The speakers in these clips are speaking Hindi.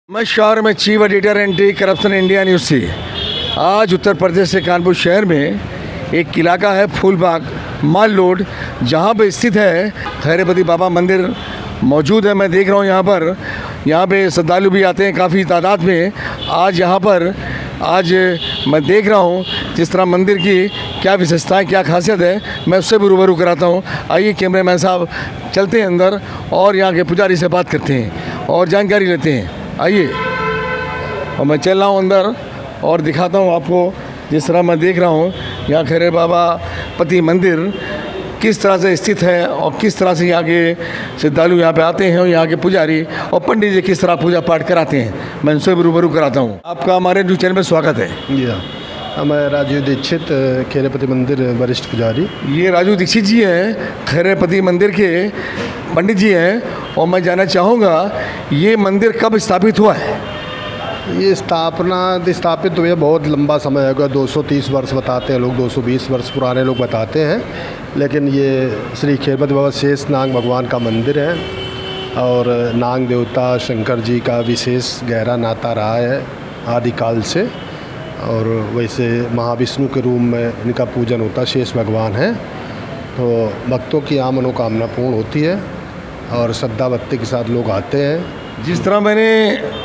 नमस्कार, मैं chief editor anti corruption India news से। आज उत्तर प्रदेश के कानपुर शहर में एक इलाका है फूलबाग माल रोड, जहाँ पे स्थित है खैरपति बाबा मंदिर मौजूद है। मैं देख रहा हूँ यहाँ पे श्रद्धालु भी आते हैं काफ़ी तादाद में। आज मैं देख रहा हूँ जिस तरह मंदिर की क्या विशेषता है, क्या खासियत है, मैं उससे भी रूबरू कराता हूँ। आइए कैमरामैन साहब, चलते हैं अंदर और यहाँ के पुजारी से बात करते हैं और जानकारी लेते हैं। आइए, और मैं चल रहा हूँ अंदर और दिखाता हूँ आपको। जिस तरह मैं देख रहा हूँ यहाँ खैरे बाबा पति मंदिर किस तरह से स्थित है और किस तरह से यहाँ के श्रद्धालु यहाँ पे आते हैं और यहाँ के पुजारी और पंडित जी किस तरह पूजा पाठ कराते हैं, मैं उनसे भी रूबरू कराता हूँ। आपका हमारे न्यूज़ चैनल में स्वागत है। जी हाँ, मैं राजू दीक्षित, खैरपति मंदिर वरिष्ठ पुजारी। ये राजू दीक्षित जी हैं, खैरपति मंदिर के पंडित जी हैं, और मैं जानना चाहूँगा ये मंदिर कब स्थापित हुआ है? ये स्थापित हुए बहुत लंबा समय हो गया, 230 वर्ष बताते हैं लोग, 220 वर्ष पुराने लोग बताते हैं। लेकिन ये श्री खैरपति बाबा शेष नाग भगवान का मंदिर है और नाग देवता शंकर जी का विशेष गहरा नाता रहा है आदिकाल से। और वैसे महाविष्णु के रूप में इनका पूजन होता है, शेष भगवान है। तो भक्तों की यहाँ मनोकामना पूर्ण होती है और श्रद्धा भक्ति के साथ लोग आते हैं। जिस तरह मैंने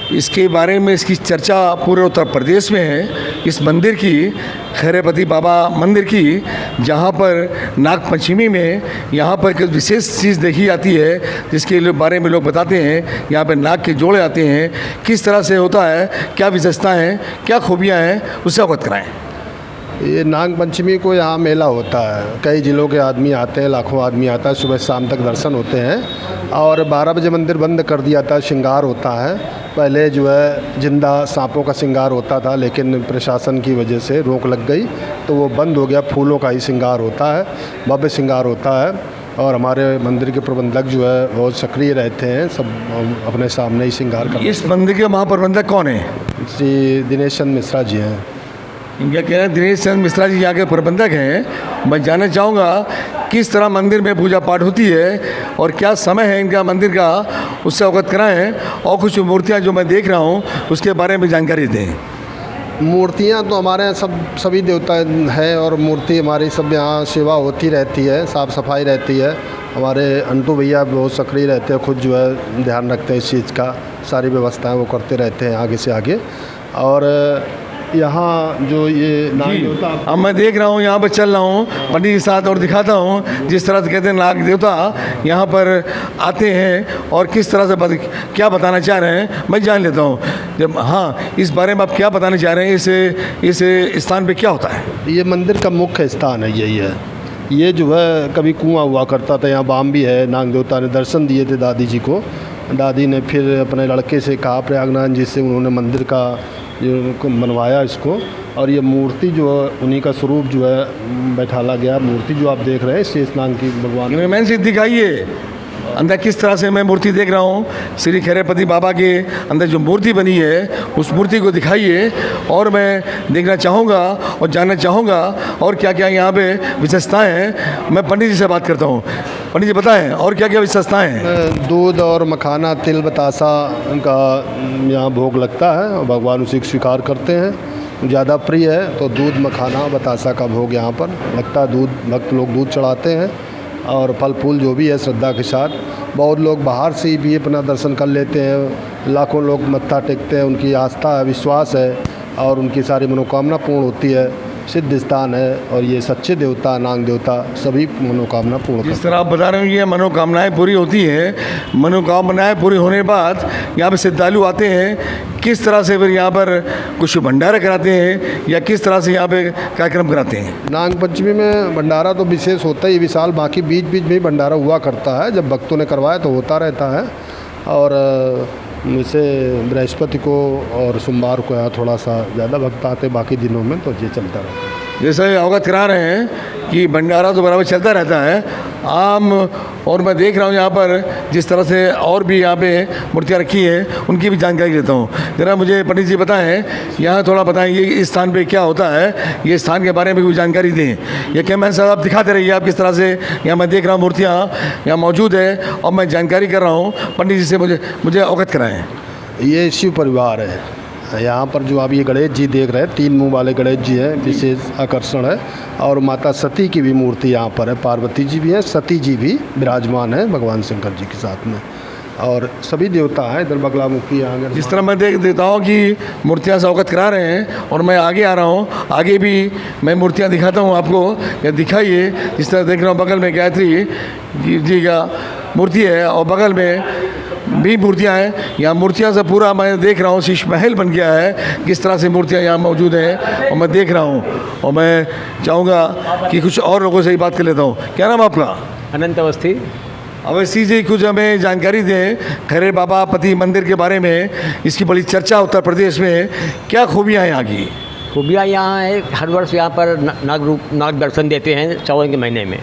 इसके बारे में इसकी चर्चा पूरे उत्तर प्रदेश में है, इस मंदिर की, खैरपति बाबा मंदिर की, जहाँ पर नाग पंचमी में यहाँ पर एक विशेष चीज़ देखी जाती है जिसके बारे में लोग बताते हैं। यहाँ पर नाग के जोड़े आते हैं, किस तरह से होता है, क्या विशेषताएँ हैं, क्या खूबियाँ हैं, उससे अवगत कराएँ। ये नाग पंचमी को यहाँ मेला होता है, कई ज़िलों के आदमी आते हैं, लाखों आदमी आता है, सुबह शाम तक दर्शन होते हैं। और 12 बजे मंदिर बंद कर दिया जाता है, श्रृंगार होता है। पहले जो है जिंदा सांपों का श्रृंगार होता था, लेकिन प्रशासन की वजह से रोक लग गई तो वो बंद हो गया। फूलों का ही श्रृंगार होता है, भव्य श्रृंगार होता है। और हमारे मंदिर के प्रबंधक जो है बहुत सक्रिय रहते हैं, सब अपने सामने ही श्रृंगार करते हैं। इस मंदिर के महाप्रबंधक कौन है? श्री दिनेश चंद्र मिश्रा जी हैं। इनका कहना है दिनेश चंद्र मिश्रा जी यहाँ के प्रबंधक हैं। मैं जानना चाहूँगा किस तरह मंदिर में पूजा पाठ होती है और क्या समय है इनका मंदिर का, उससे अवगत कराएं। और कुछ मूर्तियाँ जो मैं देख रहा हूँ उसके बारे में जानकारी दें। मूर्तियाँ तो हमारे यहाँ सभी देवता है और मूर्ति हमारी सब यहाँ सेवा होती रहती है, साफ़ सफाई रहती है। हमारे अंटू भैया बहुत सक्रिय रहते हैं, खुद जो है ध्यान रखते हैं इस चीज़ का, सारी व्यवस्थाएं वो करते रहते हैं आगे से आगे। और यहाँ जो ये नाग देवता, अब मैं देख रहा हूँ यहाँ पर चल रहा हूँ पंडित के साथ और दिखाता हूँ जिस तरह से कहते हैं नाग देवता यहाँ पर आते हैं और किस तरह से क्या बताना चाह रहे हैं मैं जान लेता हूँ। जब इस बारे में आप क्या बताना चाह रहे हैं, इस स्थान पे क्या होता है? ये मंदिर का मुख्य स्थान है, यही है। ये जो है कभी कुआँ हुआ करता था, यहाँ बाम भी है। नाग देवता ने दर्शन दिए थे दादी जी को, दादी ने फिर अपने लड़के से कहा प्रयागनाथ जी से, उन्होंने मंदिर का जो बनवाया इसको। और ये मूर्ति जो है उन्हीं का स्वरूप जो है बैठाला गया। मूर्ति जो आप देख रहे हैं शेष नाग की भगवान, मैं से दिखाइए अंदर किस तरह से मैं मूर्ति देख रहा हूँ। श्री खैरपति बाबा के अंदर जो मूर्ति बनी है उस मूर्ति को दिखाइए और मैं देखना चाहूँगा और जानना चाहूँगा और क्या क्या यहाँ पे विशेषताएँ हैं। मैं पंडित जी से बात करता हूँ। पंडित जी बताएं और क्या क्या विशेषताएँ हैं? दूध और मखाना, तिल, बतासा का यहाँ भोग लगता है और भगवान उसी को स्वीकार करते हैं। ज़्यादा प्रिय है तो दूध, मखाना, बतासा का भोग यहाँ पर लगता है। दूध, भक्त लोग दूध चढ़ाते हैं और फल फूल जो भी है श्रद्धा के साथ। बहुत लोग बाहर से भी अपना दर्शन कर लेते हैं, लाखों लोग मत्था टेकते हैं, उनकी आस्था है, विश्वास है और उनकी सारी मनोकामना पूर्ण होती है। सिद्ध स्थान है और ये सच्चे देवता, नाग देवता सभी मनोकामना पूर्ण। जिस तरह आप बता रहे हो ये मनोकामनाएं पूरी होती हैं। मनोकामनाएं पूरी होने के बाद यहाँ पे श्रद्धालु आते हैं, किस तरह से फिर यहाँ पर कुछ भंडारा कराते हैं या किस तरह से यहाँ पे कार्यक्रम कराते हैं? नाग पंचमी में भंडारा तो विशेष होता ही विशाल, बाकी बीच बीच में भंडारा हुआ करता है। जब भक्तों ने करवाया तो होता रहता है। और जैसे बृहस्पति को और सोमवार को यहाँ थोड़ा सा ज़्यादा भक्त आते, बाकी दिनों में तो ये चलता रहता है। जैसे अवगत करा रहे हैं कि भंडारा तो बराबर चलता रहता है आम। और मैं देख रहा हूँ यहाँ पर जिस तरह से और भी यहाँ पे मूर्तियाँ रखी हैं उनकी भी जानकारी देता हूँ। ज़रा मुझे पंडित जी बताएं, यहाँ थोड़ा बताएं ये इस स्थान पे क्या होता है, ये स्थान के बारे में भी जानकारी दें। ये कैमरा साहब आप दिखाते रहिए, आप किस तरह से यहाँ मैं देख रहा हूँ मूर्तियाँ यहाँ मौजूद है और मैं जानकारी कर रहा हूँ। पंडित जी से मुझे अवगत कराएँ। ये शिव परिवार है। यहाँ पर जो आप ये गणेश जी देख रहे हैं, 3 मुंह वाले गणेश जी हैं, विशेष आकर्षण है। और माता सती की भी मूर्ति यहाँ पर है, पार्वती जी भी हैं, सती जी भी विराजमान है भगवान शंकर जी के साथ में, और सभी देवता हैं। इधर बगलामुखी आंगन, जिस तरह मैं देख देता हूँ कि मूर्तियाँ से अवगत करा रहे हैं और मैं आगे आ रहा हूँ, आगे भी मैं मूर्तियाँ दिखाता हूँ आपको, या दिखाइए। जिस तरह देख रहा हूँ बगल में गायत्री जी का मूर्ति है और बगल में भी मूर्तियाँ हैं। यहाँ मूर्तियाँ से पूरा मैं देख रहा हूँ शीश महल बन गया है, किस तरह से मूर्तियाँ यहाँ मौजूद हैं और मैं देख रहा हूँ। और मैं चाहूँगा कि कुछ और लोगों से ही बात कर लेता हूँ। क्या नाम आपका? अनंत अवस्थी। अवस्थी जी, कुछ हमें जानकारी दें खैरे बाबा पति मंदिर के बारे में। इसकी बड़ी चर्चा उत्तर प्रदेश में, क्या खूबियाँ हैं यहाँ की? खूबियाँ यहाँ है, हर वर्ष यहाँ पर नाग दर्शन देते हैं सावन के महीने में।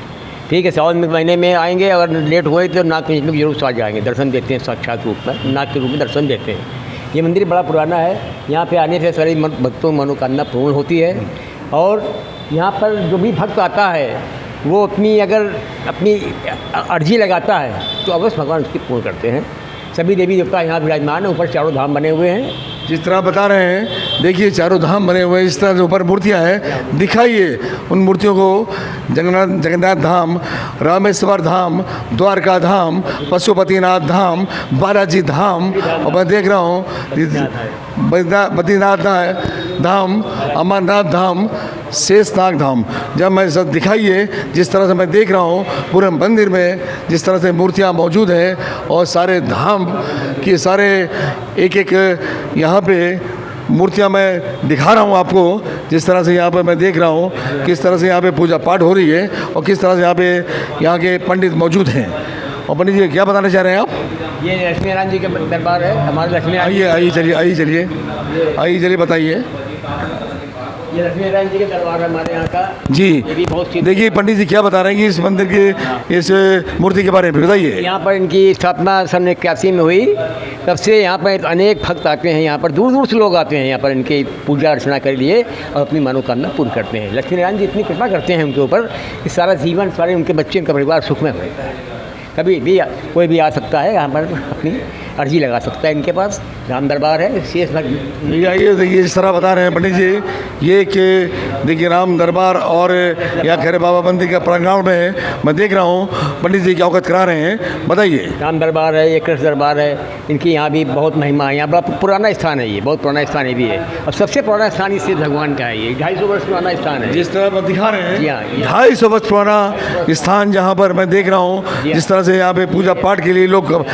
ठीक है, सावन के महीने में आएंगे, अगर लेट हुए तो नाग पंचमी में जरूर आ जाएंगे। दर्शन देते हैं साक्षात रूप में, नाग के रूप में दर्शन देते हैं। ये मंदिर बड़ा पुराना है, यहाँ पे आने से सारी भक्तों की मनोकामना पूर्ण होती है। और यहाँ पर जो भी भक्त आता है वो अगर अपनी अर्जी लगाता है तो अवश्य भगवान उसकी पूर्ण करते हैं। सभी देवी देवता यहाँ विराजमान है, ऊपर चारों धाम बने हुए हैं। जिस तरह बता रहे हैं, देखिए चारों धाम बने हुए हैं, इस तरह से ऊपर मूर्तियाँ हैं, दिखाइए उन मूर्तियों को। जगन्नाथ धाम, रामेश्वर धाम, द्वारका धाम, पशुपतिनाथ धाम, बालाजी धाम, और मैं देख रहा हूँ बद्रीनाथ धाम, अमरनाथ धाम, शेषनाग धाम। जब मैं सब दिखाइए, जिस तरह से मैं देख रहा हूँ पूरे मंदिर में जिस तरह से मूर्तियाँ मौजूद हैं और सारे धाम की सारे एक यहाँ पे मूर्तियाँ मैं दिखा रहा हूँ आपको। जिस तरह से यहाँ पे मैं देख रहा हूँ किस तरह से यहाँ पे पूजा पाठ हो रही है और किस तरह से यहाँ के पंडित मौजूद हैं। और पंडित जी क्या बताना चाह रहे हैं आप? ये लक्ष्मी नारायण जी का दरबार है, हमारे लक्ष्मी। आइए चलिए बताइए। ये लक्ष्मी नारायण जी का दरबार है हमारे यहाँ का जी। ये भी बहुत देखिए पंडित जी क्या बता रहे हैं कि इस मंदिर के इस मूर्ति के बारे में बताइए। यहाँ पर इनकी स्थापना सन 81 में हुई, तब से यहाँ पर अनेक भक्त आते हैं। यहाँ पर दूर दूर से लोग आते हैं यहाँ पर इनकी पूजा अर्चना के लिए और अपनी मनोकामना पूर्ण करते हैं। लक्ष्मी नारायण जी इतनी कृपा करते हैं उनके ऊपर कि सारा जीवन, सारे उनके बच्चे, उनका परिवार सुखमय रहता है। कभी भी कोई भी आ सकता है यहाँ पर, अपनी अर्जी लगा सकता है। इनके पास राम दरबार है, शेष ये देखिए जिस तरह बता रहे हैं पंडित जी, ये कि देखिए राम दरबार और यहाँ खैरे बाबा मंदिर का प्रांगण में मैं देख रहा हूँ पंडित जी क्या अवगत करा रहे हैं, बताइए। राम दरबार है, ये कृष्ण दरबार है, इनकी यहाँ भी बहुत महिमा है। यहाँ बड़ा पुराना स्थान है, ये बहुत पुराना स्थान ये भी है और सबसे पुराना स्थान इससे भगवान का है। ये 250 वर्ष पुराना स्थान है। जिस तरह दिखा रहे हैं जी हाँ, 250 वर्ष पुराना स्थान जहाँ पर मैं देख रहा हूँ जिस तरह से यहाँ पे पूजा पाठ के लिए लोग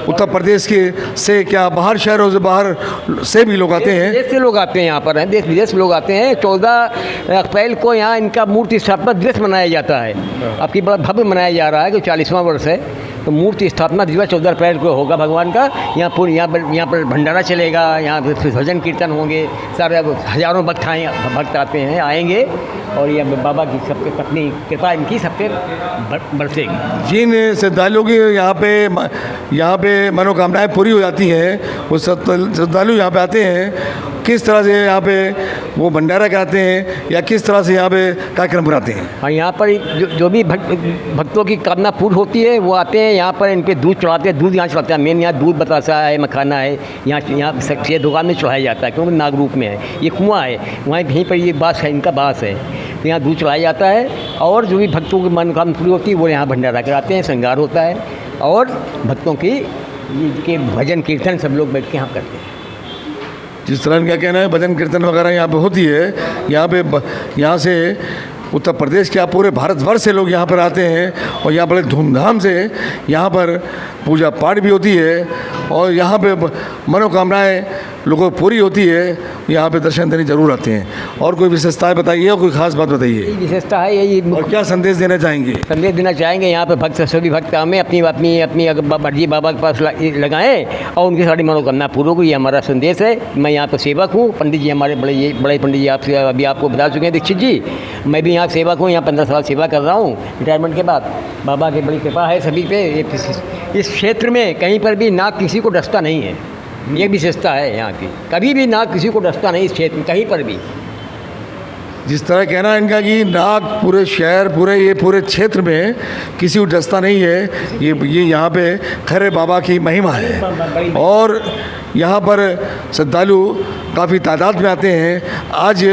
उत्तर प्रदेश के से क्या बाहर शहरों से बाहर से भी लोग आते हैं, देश से लोग आते हैं यहाँ पर, हैं देश विदेश से लोग आते हैं। 14 अप्रैल को यहाँ इनका मूर्ति स्थापना दिवस मनाया जाता है। आपकी बड़ा भव्य मनाया जा रहा है कि 40वां वर्ष है, तो मूर्ति स्थापना दिवस 14 अप्रैल को होगा भगवान का। यहाँ पर भंडारा चलेगा, यहाँ पर भजन कीर्तन होंगे, सारे हज़ारों भक्त आते हैं, आएंगे और ये बाबा की सबके पत्नी कृपा इनकी सबके बरसेगी। जिन श्रद्धालुओं की यहाँ पे मनोकामनाएं पूरी हो जाती हैं, वो श्रद्धालु यहाँ पे आते हैं, किस तरह से यहाँ पे वो भंडारा कराते हैं या किस तरह से यहाँ पे कार्यक्रम कराते हैं? हाँ, यहाँ पर जो भी भक्तों की कामना पूर्ण होती है वो आते हैं यहाँ पर, इन पे दूध चढ़ाते हैं। दूध यहाँ चढ़ाते हैं, मेन यहाँ दूध बतासा है, मखाना है, यहाँ से दुकान में चढ़ाया जाता है क्योंकि नाग रूप में है। ये कुआँ है, वहाँ यहीं पर ये बास है, इनका बास है, तो यहाँ दूध चढ़ाया जाता है। और जो भी भक्तों की मनोकामना पूरी होती है वो यहाँ भंडारा कराते हैं, श्रृंगार होता है और भक्तों की के भजन कीर्तन सब लोग बैठ के यहाँ करते हैं। जिस तरह इनका कहना है भजन कीर्तन वगैरह यहाँ पे होती है, यहाँ से उत्तर प्रदेश के पूरे भारतवर्ष से लोग यहाँ पर आते हैं और यहाँ बड़े धूमधाम से यहाँ पर पूजा पाठ भी होती है और यहाँ पे मनोकामनाएं लोगों को पूरी होती है। यहाँ पे दर्शन देने जरूर आते हैं। और कोई विशेषताएं बताइए और कोई खास बात बताइए। विशेषता है यही। और क्या संदेश देना चाहेंगे? संदेश देना चाहेंगे यहाँ पे भक्त, सभी भक्त हमें अपनी मर्जी बाबा के पास लगाएं और उनकी सारी मनोकामना पूरी हो। ये हमारा संदेश है। मैं यहाँ पर सेवक हूँ, पंडित जी हमारे बड़े पंडित जी आपसे अभी आपको बता चुके हैं, दीक्षित जी। मैं भी यहाँ सेवक हूँ, यहाँ 15 साल सेवा कर रहा हूँ रिटायरमेंट के बाद। बाबा की बड़ी कृपा है सभी पे। इस क्षेत्र में कहीं पर भी नाग किसी को डसता नहीं है, ये विशेषता है यहाँ की। कभी भी नाग किसी को डसता नहीं इस क्षेत्र में, कहीं पर भी। जिस तरह कहना है इनका कि नाग पूरे शहर पूरे क्षेत्र में किसी को डसता नहीं है, ये यहाँ पे खैरे बाबा की महिमा है। और यहाँ पर श्रद्धालु काफ़ी तादाद में आते हैं। आज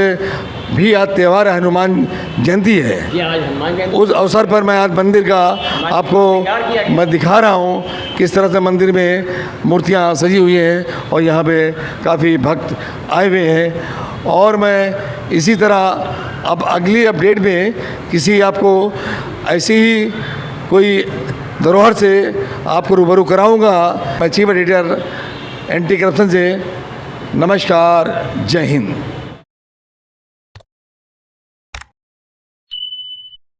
भी आज त्यौहार हनुमान जयंती है। उस अवसर पर मैं आज मंदिर का आपको मैं दिखा रहा हूँ किस तरह से मंदिर में मूर्तियाँ सजी हुई हैं और यहाँ पे काफ़ी भक्त आए हुए हैं। और मैं इसी तरह अब अगली अपडेट में किसी आपको ऐसी ही कोई धरोहर से आपको रूबरू कराऊंगा। मैं चीफ एडिटर एंटी करप्शन से। नमस्कार, जय हिंद।